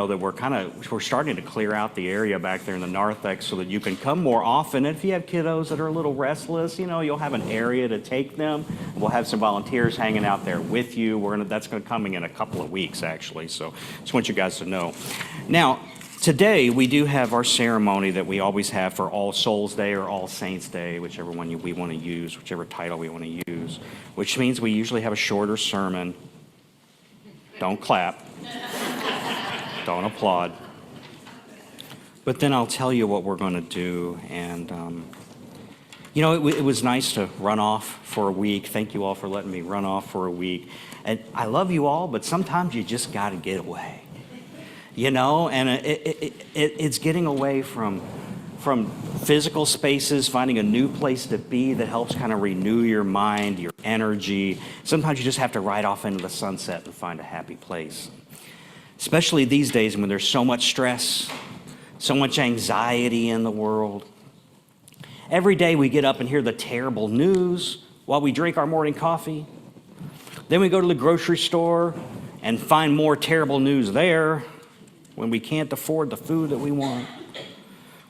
know that we're starting to clear out the area back there in the narthex so that you can come more often. And if you have kiddos that are a little restless, you'll have an area to take them. We'll have some volunteers hanging out there with you. That's going to coming in a couple of weeks, actually. So just want you guys to know. Now, today we do have our ceremony that we always have for All Souls Day or All Saints Day, whichever one we want to use, whichever title we want to use, which means we usually have a shorter sermon. Don't clap. Don't applaud. But then I'll tell you what we're going to do. And, it was nice to run off for a week. Thank you all for letting me run off for a week. And I love you all, but sometimes you just got to get away. And it's getting away from physical spaces, finding a new place to be that helps kind of renew your mind, your energy. Sometimes you just have to ride off into the sunset and find a happy place. Especially these days when there's so much stress, so much anxiety in the world. Every day we get up and hear the terrible news while we drink our morning coffee. Then we go to the grocery store and find more terrible news there when we can't afford the food that we want.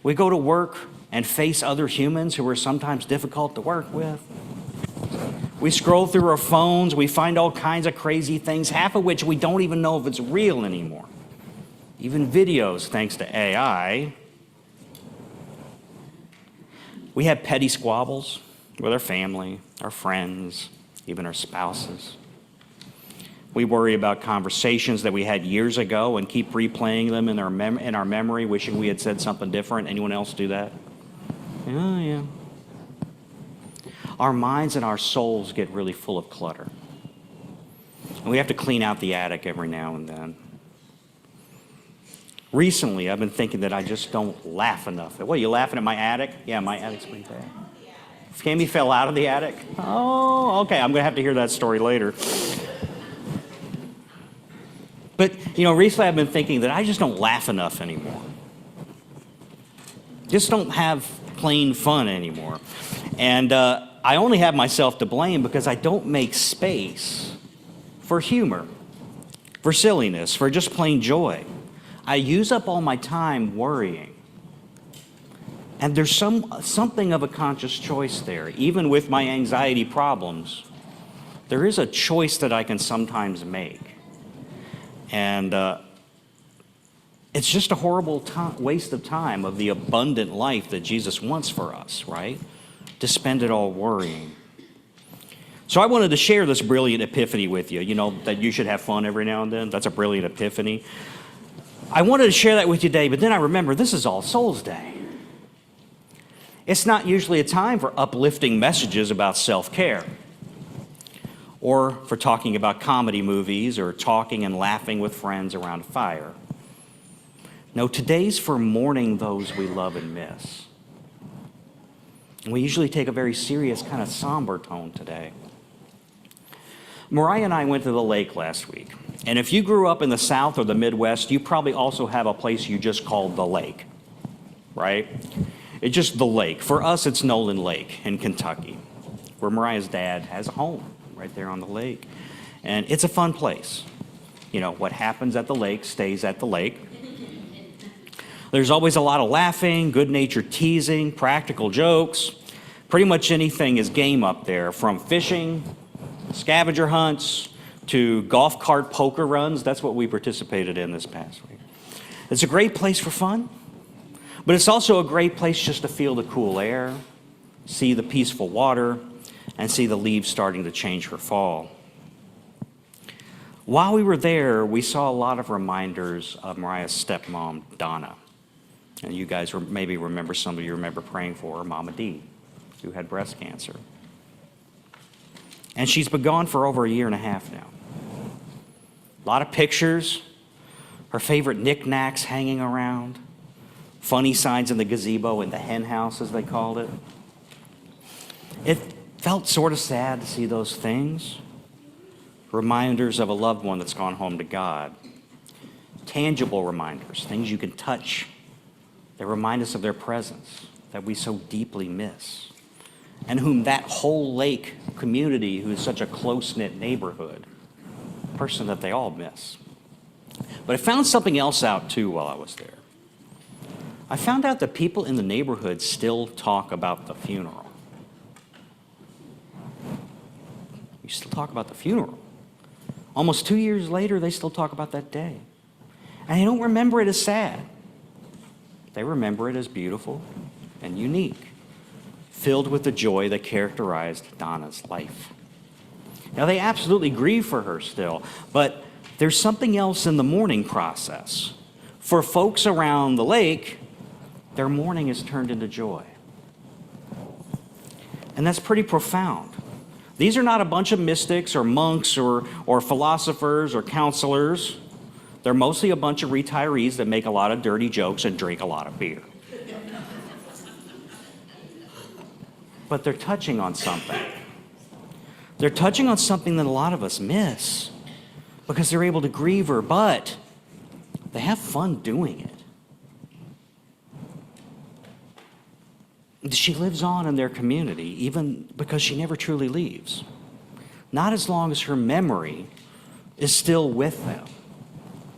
We go to work and face other humans who are sometimes difficult to work with. We scroll through our phones, we find all kinds of crazy things, half of which we don't even know if it's real anymore. Even videos, thanks to AI. We have petty squabbles with our family, our friends, even our spouses. We worry about conversations that we had years ago and keep replaying them in our memory, wishing we had said something different. Anyone else do that? Oh, yeah. Our minds and our souls get really full of clutter. And we have to clean out the attic every now and then. Recently, I've been thinking that I just don't laugh enough. What, are you laughing at my attic? Yeah, my attic's pretty bad. Cammy fell out of the attic? Oh, okay. I'm going to have to hear that story later. But, recently I've been thinking that I just don't laugh enough anymore. Just don't have plain fun anymore. And I only have myself to blame because I don't make space for humor, for silliness, for just plain joy. I use up all my time worrying. And there's something of a conscious choice there. Even with my anxiety problems, there is a choice that I can sometimes make. And it's just a horrible waste of time of the abundant life that Jesus wants for us, right? To spend it all worrying. So I wanted to share this brilliant epiphany with you, that you should have fun every now and then. That's a brilliant epiphany. I wanted to share that with you today, but then I remember this is All Souls Day. It's not usually a time for uplifting messages about self-care, or for talking about comedy movies, or talking and laughing with friends around a fire. No, today's for mourning those we love and miss. And we usually take a very serious, kind of somber tone today. Mariah and I went to the lake last week. And if you grew up in the South or the Midwest, you probably also have a place you just call the lake, right? It's just the lake. For us, it's Nolan Lake in Kentucky, where Mariah's dad has a home right there on the lake. And it's a fun place. What happens at the lake stays at the lake. There's always a lot of laughing, good-natured teasing, practical jokes. Pretty much anything is game up there, from fishing, scavenger hunts, to golf cart poker runs. That's what we participated in this past week. It's a great place for fun, but it's also a great place just to feel the cool air, see the peaceful water, and see the leaves starting to change for fall. While we were there, we saw a lot of reminders of Mariah's stepmom, Donna. And you guys maybe remember, some of you remember praying for her, Mama D, who had breast cancer. And she's been gone for over 1.5 years now. A lot of pictures, her favorite knickknacks hanging around, funny signs in the gazebo in the hen house, as they called it. It felt sort of sad to see those things. Reminders of a loved one that's gone home to God. Tangible reminders, things you can touch that remind us of their presence that we so deeply miss, and whom that whole lake community, who is such a close-knit neighborhood, person that they all miss. But I found something else out too while I was there. I found out that people in the neighborhood still talk about the funeral. You still talk about the funeral. Almost 2 years later, they still talk about that day. And they don't remember it as sad. They remember it as beautiful and unique, filled with the joy that characterized Donna's life. Now, they absolutely grieve for her still, but there's something else in the mourning process. For folks around the lake, their mourning is turned into joy. And that's pretty profound. These are not a bunch of mystics or monks or philosophers or counselors. They're mostly a bunch of retirees that make a lot of dirty jokes and drink a lot of beer. But they're touching on something. They're touching on something that a lot of us miss because they're able to grieve her, but they have fun doing it. She lives on in their community, even because she never truly leaves. Not as long as her memory is still with them.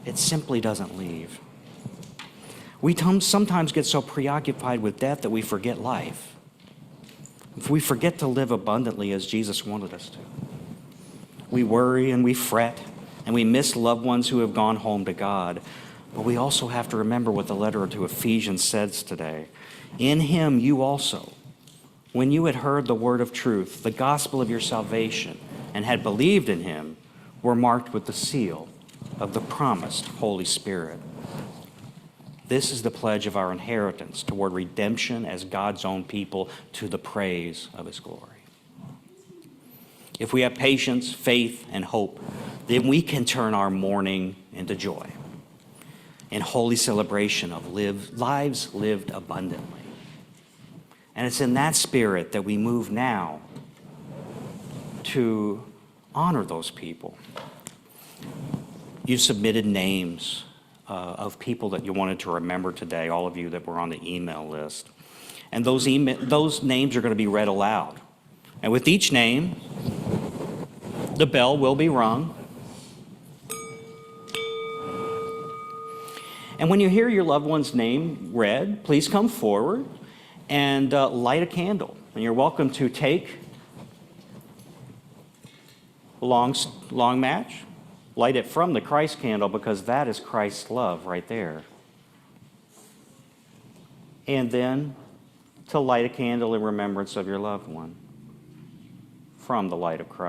It simply doesn't leave. We sometimes get so preoccupied with death that we forget life. If we forget to live abundantly as Jesus wanted us to. We worry and we fret and we miss loved ones who have gone home to God. But we also have to remember what the letter to Ephesians says today. In him you also, when you had heard the word of truth, the gospel of your salvation, and had believed in him, were marked with the seal of the promised Holy Spirit. This is the pledge of our inheritance toward redemption as God's own people to the praise of his glory. If we have patience, faith, and hope, then we can turn our mourning into joy in holy celebration of lives lived abundantly. And it's in that spirit that we move now to honor those people. You submitted names of people that you wanted to remember today, all of you that were on the email list. And those names are going to be read aloud. And with each name, the bell will be rung. And when you hear your loved one's name read, please come forward and light a candle. And you're welcome to take a long match. Light it from the Christ candle because that is Christ's love right there. And then to light a candle in remembrance of your loved one from the light of Christ.